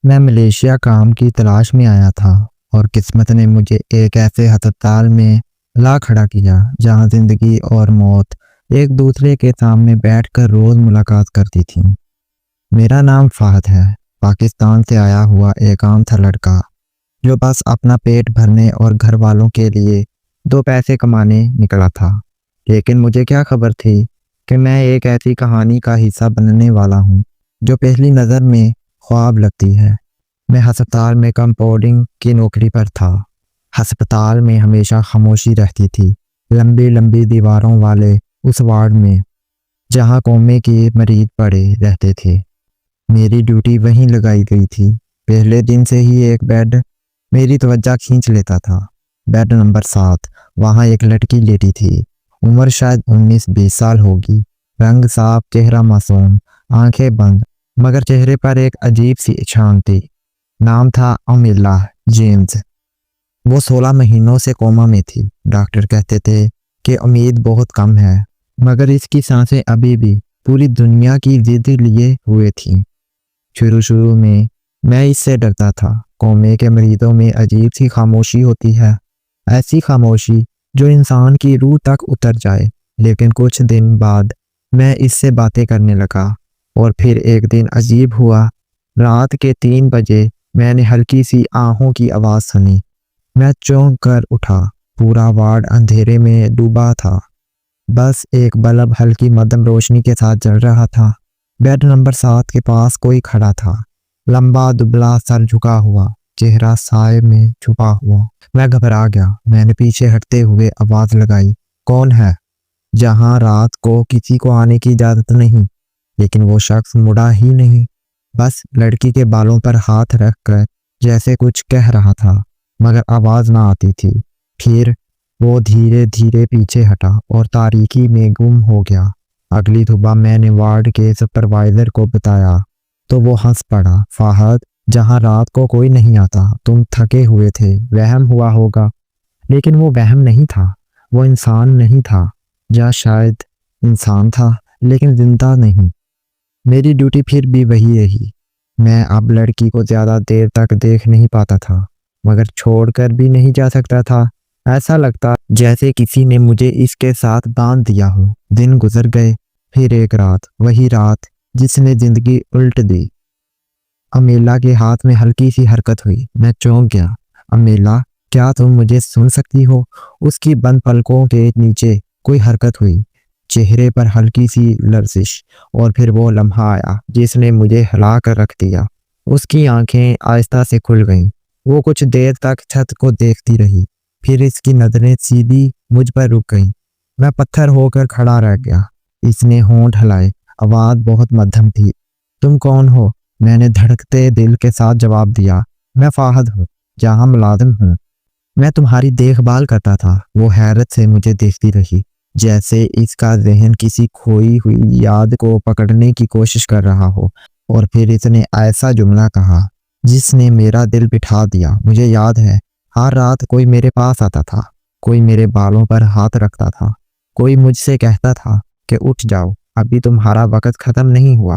میں ملیشیا کام کی تلاش میں آیا تھا اور قسمت نے مجھے ایک ایسے ہسپتال میں لا کھڑا کیا جہاں زندگی اور موت ایک دوسرے کے سامنے بیٹھ کر روز ملاقات کرتی تھیں۔ میرا نام فہد ہے، پاکستان سے آیا ہوا ایک عام تھا لڑکا جو بس اپنا پیٹ بھرنے اور گھر والوں کے لیے 2 پیسے کمانے نکلا تھا۔ لیکن مجھے کیا خبر تھی کہ میں ایک ایسی کہانی کا حصہ بننے والا ہوں جو پہلی نظر میں خواب لگتی ہے۔ میں ہسپتال میں کمپاؤنڈنگ کی نوکری پر تھا۔ ہسپتال میں ہمیشہ خاموشی رہتی تھی، لمبی لمبی دیواروں والے اس وارڈ میں جہاں کومے کے مریض پڑے رہتے تھے۔ میری ڈیوٹی وہیں لگائی گئی تھی۔ پہلے دن سے ہی ایک بیڈ میری توجہ کھینچ لیتا تھا۔ بیڈ نمبر 7، وہاں ایک لڑکی لیٹی تھی، عمر شاید 19-20 سال ہوگی، رنگ صاف، چہرہ معصوم، آنکھیں بند، مگر چہرے پر ایک عجیب سی چھان تھی۔ نام تھا امیلا جیمز۔ وہ 16 مہینوں سے کوما میں تھی۔ ڈاکٹر کہتے تھے کہ امید بہت کم ہے، مگر اس کی سانسیں ابھی بھی پوری دنیا کی ضد لیے ہوئے تھیں۔ شروع میں اس سے ڈرتا تھا۔ کومے کے مریضوں میں عجیب سی خاموشی ہوتی ہے، ایسی خاموشی جو انسان کی روح تک اتر جائے۔ لیکن کچھ دن بعد میں اس سے باتیں کرنے لگا، اور پھر ایک دن عجیب ہوا۔ رات کے 3 بجے میں نے ہلکی سی آہوں کی آواز سنی۔ میں چونک کر اٹھا۔ پورا وارڈ اندھیرے میں ڈوبا تھا، بس ایک بلب ہلکی مدھم روشنی کے ساتھ جل رہا تھا۔ بیڈ نمبر 7 کے پاس کوئی کھڑا تھا، لمبا دبلا، سر جھکا ہوا، چہرہ سائے میں چھپا ہوا۔ میں گھبرا گیا۔ میں نے پیچھے ہٹتے ہوئے آواز لگائی، کون ہے؟ جہاں رات کو کسی کو آنے کی اجازت نہیں۔ لیکن وہ شخص مڑا ہی نہیں، بس لڑکی کے بالوں پر ہاتھ رکھ کر جیسے کچھ کہہ رہا تھا، مگر آواز نہ آتی تھی۔ پھر وہ دھیرے دھیرے پیچھے ہٹا اور تاریکی میں گم ہو گیا۔ اگلی صبح میں نے وارڈ کے سپروائزر کو بتایا تو وہ ہنس پڑا۔ فہد، جہاں رات کو کوئی نہیں آتا، تم تھکے ہوئے تھے، وہم ہوا ہوگا۔ لیکن وہ وہم نہیں تھا، وہ انسان نہیں تھا، یا شاید انسان تھا لیکن زندہ نہیں۔ میری ڈیوٹی پھر بھی وہی رہی۔ میں اب لڑکی کو زیادہ دیر تک دیکھ نہیں پاتا تھا، مگر چھوڑ کر بھی نہیں جا سکتا تھا۔ ایسا لگتا جیسے کسی نے مجھے اس کے ساتھ باندھ دیا ہو۔ دن گزر گئے، پھر ایک رات، وہی رات جس نے زندگی الٹ دی۔ امیلا کے ہاتھ میں ہلکی سی حرکت ہوئی۔ میں چونک گیا۔ امیلا، کیا تم مجھے سن سکتی ہو؟ اس کی بند پلکوں کے نیچے کوئی حرکت ہوئی، چہرے پر ہلکی سی لرزش، اور پھر وہ لمحہ آیا جس نے مجھے ہلا کر رکھ دیا۔ اس کی آنکھیں آہستہ سے کھل گئیں۔ وہ کچھ دیر تک چھت کو دیکھتی رہی، پھر اس کی نظریں سیدھی مجھ پر رک گئیں۔ میں پتھر ہو کر کھڑا رہ گیا۔ اس نے ہونٹ ہلائے، آواز بہت مدھم تھی۔ تم کون ہو؟ میں نے دھڑکتے دل کے ساتھ جواب دیا، میں فہد ہوں، جہاں ملازم ہوں۔ میں تمہاری دیکھ بھال کرتا تھا۔ وہ حیرت سے مجھے دیکھتی رہی، جیسے اس کا ذہن کسی کھوئی ہوئی یاد کو پکڑنے کی کوشش کر رہا ہو۔ اور پھر اس نے ایسا جملہ کہا جس نے میرا دل بٹھا دیا۔ مجھے یاد ہے، ہر رات کوئی میرے پاس آتا تھا، کوئی میرے بالوں پر ہاتھ رکھتا تھا، کوئی مجھ سے کہتا تھا کہ اٹھ جاؤ، ابھی تمہارا وقت ختم نہیں ہوا۔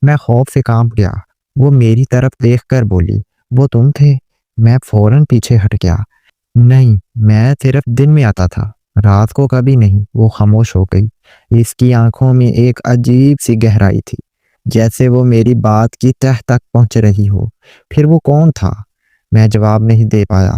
میں خوف سے کانپ گیا۔ وہ میری طرف دیکھ کر بولی، وہ تم تھے؟ میں فوراً پیچھے ہٹ گیا۔ نہیں، میں صرف دن میں آتا تھا، رات کو کبھی نہیں۔ وہ خاموش ہو گئی۔ اس کی آنکھوں میں ایک عجیب سی گہرائی تھی، جیسے وہ میری بات کی تہ تک پہنچ رہی ہو۔ پھر وہ کون تھا؟ میں جواب نہیں دے پایا۔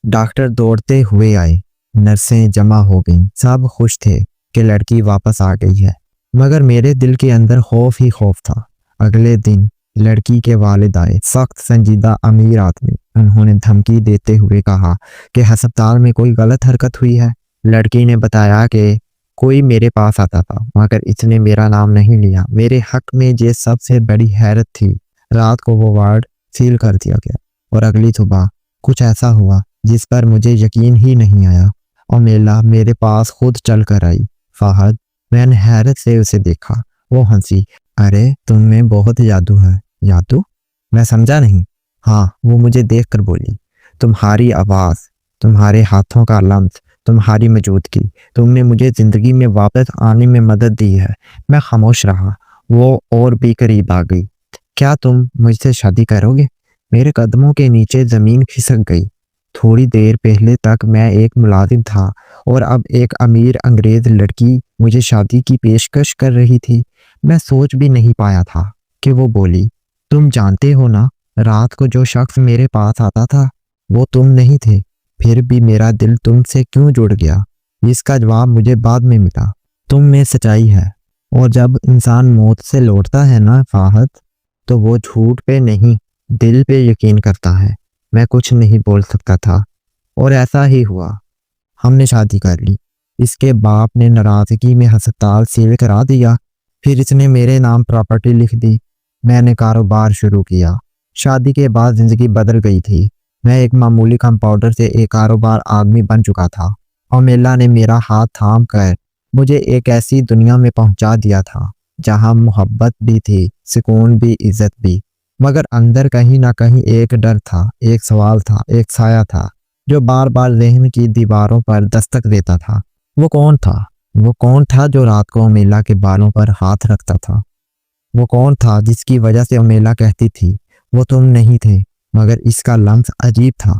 ڈاکٹر دوڑتے ہوئے آئے، نرسیں جمع ہو گئیں، سب خوش تھے کہ لڑکی واپس آ گئی ہے، مگر میرے دل کے اندر خوف ہی خوف تھا۔ اگلے دن لڑکی کے والد آئے، سخت سنجیدہ امیر آدمی۔ انہوں نے دھمکی دیتے ہوئے کہا کہ ہسپتال میں کوئی غلط حرکت ہوئی ہے۔ لڑکی نے بتایا کہ کوئی میرے پاس آتا تھا، مگر اس نے میرا نام نہیں لیا۔ میرے حق میں یہ سب سے بڑی حیرت تھی۔ رات کو وہ وارڈ سیل کر دیا گیا، اور اگلی صبح کچھ ایسا ہوا جس پر مجھے یقین ہی نہیں آیا۔ امیلا میرے پاس خود چل کر آئی۔ فہد، میں نے حیرت سے اسے دیکھا۔ وہ ہنسی، ارے تم میں بہت جادو ہے۔ جادو؟ میں سمجھا نہیں۔ ہاں، وہ مجھے دیکھ کر بولی، تمہاری آواز، تمہارے ہاتھوں کا لمس، تمہاری موجودگی، تم نے مجھے زندگی میں واپس آنے میں مدد دی ہے۔ میں خاموش رہا۔ وہ اور بھی قریب آ گئی۔ کیا تم مجھ سے شادی کرو گے؟ میرے قدموں کے نیچے زمین کھسک گئی۔ تھوڑی دیر پہلے تک میں ایک ملازم تھا اور اب ایک امیر انگریز لڑکی مجھے شادی کی پیشکش کر رہی تھی۔ میں سوچ بھی نہیں پایا تھا کہ وہ بولی، تم جانتے ہو نا، رات کو جو شخص میرے پاس آتا تھا وہ تم نہیں تھے، پھر بھی میرا دل تم سے کیوں جڑ گیا؟ اس کا جواب مجھے بعد میں ملا۔ تم میں سچائی ہے، اور جب انسان موت سے لوٹتا ہے نا فہد، تو وہ جھوٹ پہ نہیں دل پہ یقین کرتا ہے۔ میں کچھ نہیں بول سکتا تھا اور ایسا ہی ہوا۔ ہم نے شادی کر لی۔ اس کے باپ نے ناراضگی میں ہسپتال سیل کرا دیا، پھر اس نے میرے نام پراپرٹی لکھ دی۔ میں نے کاروبار شروع کیا۔ شادی کے بعد زندگی بدل گئی تھی۔ میں ایک معمولی کمپاؤنڈر سے ایک کاروبار آدمی بن چکا تھا، اور میلا نے میرا ہاتھ تھام کر مجھے ایک ایسی دنیا میں پہنچا دیا تھا جہاں محبت بھی تھی، سکون بھی، عزت بھی، مگر اندر کہیں نہ کہیں ایک ڈر تھا، ایک سوال تھا، ایک سایہ تھا جو بار بار ذہن کی دیواروں پر دستک دیتا تھا۔ وہ کون تھا؟ وہ کون تھا جو رات کو امیلا کے بالوں پر ہاتھ رکھتا تھا؟ وہ کون تھا جس کی وجہ سے امیلا کہتی تھی وہ تم نہیں تھے؟ مگر اس کا لمس عجیب تھا۔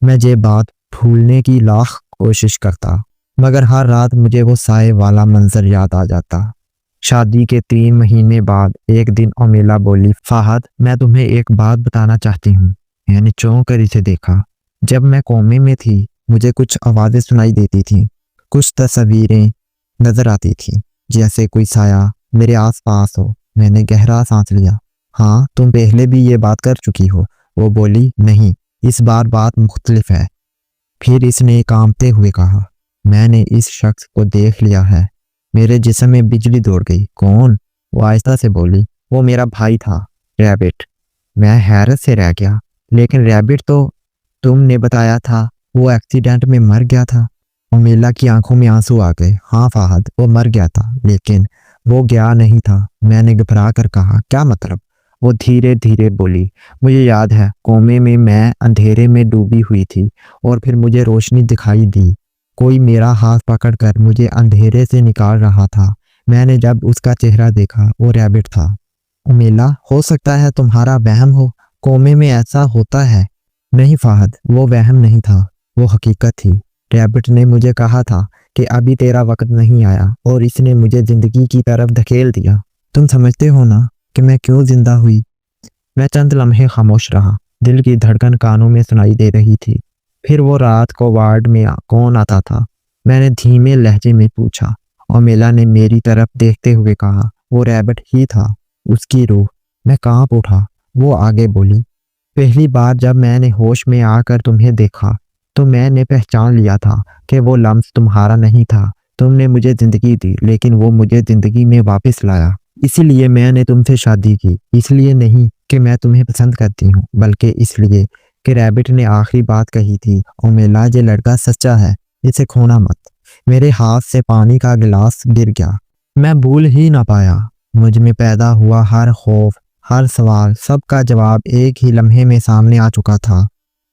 میں یہ بات بھولنے کی لاکھ کوشش کرتا، مگر ہر رات مجھے وہ سائے والا منظر یاد آ جاتا۔ شادی کے 3 مہینے بعد ایک دن امیلا بولی، فہد، میں تمہیں ایک بات بتانا چاہتی ہوں۔ میں نے چونک کر اسے دیکھا۔ جب میں کومے میں تھی مجھے کچھ آوازیں سنائی دیتی تھیں، کچھ تصویریں نظر آتی تھیں، جیسے کوئی سایہ میرے آس پاس ہو۔ میں نے گہرا سانس لیا۔ ہاں، تم پہلے بھی یہ بات کر چکی ہو؟ وہ بولی، نہیں، اس بار بات مختلف ہے۔ پھر اس نے کانپتے ہوئے کہا، میں نے اس شخص کو دیکھ لیا ہے۔ میرے جسم میں بجلی دوڑ گئی۔ کون؟ وہ آہستہ سے بولی، وہ میرا بھائی تھا، ریبٹ۔ میں حیرت سے رہ گیا، لیکن ریبٹ تو تم نے بتایا تھا وہ ایکسیڈنٹ میں مر گیا تھا۔ امیلا کی آنکھوں میں آنسو آ گئے۔ ہاں فہد، وہ مر گیا تھا، لیکن وہ گیا نہیں تھا۔ میں نے گھبرا کر کہا، کیا مطلب؟ وہ دھیرے دھیرے بولی، مجھے یاد ہے کومے میں میں اندھیرے میں ڈوبی ہوئی تھی، اور پھر مجھے روشنی دکھائی دی۔ کوئی میرا ہاتھ پکڑ کر مجھے اندھیرے سے نکال رہا تھا۔ میں نے جب اس کا چہرہ دیکھا وہ ریبٹ تھا۔ امیلا، ہو سکتا ہے تمہارا وہم ہو، کومے میں ایسا ہوتا ہے۔ نہیں فہد، وہ وہم نہیں تھا، وہ حقیقت تھی۔ ریبٹ نے مجھے کہا تھا کہ ابھی تیرا وقت نہیں آیا، اور اس نے مجھے زندگی کی طرف دھکیل دیا۔ تم سمجھتے ہو نا کہ میں کیوں زندہ ہوئی؟ میں چند لمحے خاموش رہا۔ دل کی دھڑکن کانوں میں سنائی دے رہی تھی۔ پھر وہ رات کو وارڈ میں کون آتا تھا؟ میں نے دھیمے لہجے میں پوچھا، اور میلا نے میری طرف دیکھتے ہوئے کہا، وہ ریبٹ ہی تھا، اس کی روح۔ میں کانپ اٹھا۔ وہ آگے بولی، پہلی بار جب میں نے ہوش میں آ کر تمہیں دیکھا تو میں نے پہچان لیا تھا کہ وہ لمس تمہارا نہیں تھا۔ تم نے مجھے زندگی دی، لیکن وہ مجھے زندگی میں واپس لایا۔ اسی لیے میں نے تم سے شادی کی، اس لیے نہیں کہ میں تمہیں پسند کرتی ہوں، بلکہ اس لیے کہ ریبٹ نے آخری بات کہی تھی، امیلا، یہ لڑکا سچا ہے، اسے کھونا مت۔ میرے ہاتھ سے پانی کا گلاس گر گیا۔ میں بھول ہی نہ پایا۔ مجھ میں پیدا ہوا ہر خوف، ہر سوال، سب کا جواب ایک ہی لمحے میں سامنے آ چکا تھا۔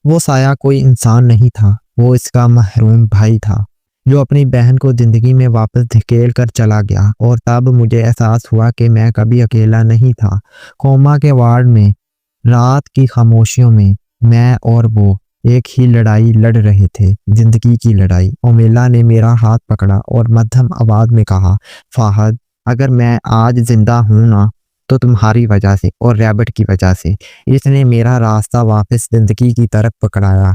وہ سایہ کوئی انسان نہیں تھا، وہ اس کا محروم بھائی تھا جو اپنی بہن کو زندگی میں واپس دھکیل کر چلا گیا۔ اور تب مجھے احساس ہوا کہ میں کبھی اکیلا نہیں تھا۔ کوما کے وارڈ میں، رات کی خاموشیوں میں اور وہ ایک ہی لڑائی لڑ رہے تھے، زندگی کی لڑائی۔ امیلا نے میرا ہاتھ پکڑا اور مدھم آواز میں کہا، فہد، اگر میں آج زندہ ہوں نا تو تمہاری وجہ سے اور ریبٹ کی وجہ سے۔ اس نے میرا راستہ واپس زندگی کی طرف پکڑایا،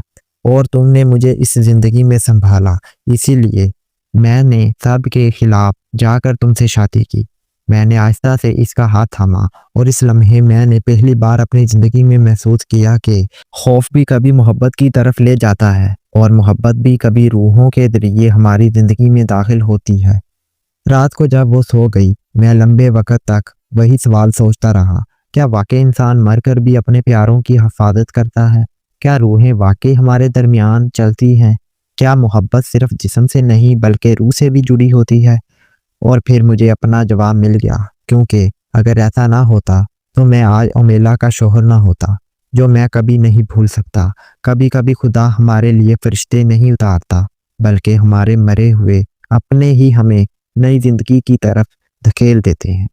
اور تم نے مجھے اس زندگی میں سنبھالا۔ اسی لیے میں نے سب کے خلاف جا کر تم سے شادی کی۔ میں نے آہستہ سے اس کا ہاتھ تھاما، اور اس لمحے میں نے پہلی بار اپنی زندگی میں محسوس کیا کہ خوف بھی کبھی محبت کی طرف لے جاتا ہے، اور محبت بھی کبھی روحوں کے ذریعے ہماری زندگی میں داخل ہوتی ہے۔ رات کو جب وہ سو گئی، میں لمبے وقت تک وہی سوال سوچتا رہا، کیا واقعی انسان مر کر بھی اپنے پیاروں کی حفاظت کرتا ہے؟ کیا روحیں واقعی ہمارے درمیان چلتی ہیں؟ کیا محبت صرف جسم سے نہیں بلکہ روح سے بھی جڑی ہوتی ہے؟ اور پھر مجھے اپنا جواب مل گیا، کیونکہ اگر ایسا نہ ہوتا تو میں آج امیلا کا شوہر نہ ہوتا، جو میں کبھی نہیں بھول سکتا۔ کبھی کبھی خدا ہمارے لیے فرشتے نہیں اتارتا، بلکہ ہمارے مرے ہوئے اپنے ہی ہمیں نئی زندگی کی طرف دھکیل دیتے ہیں۔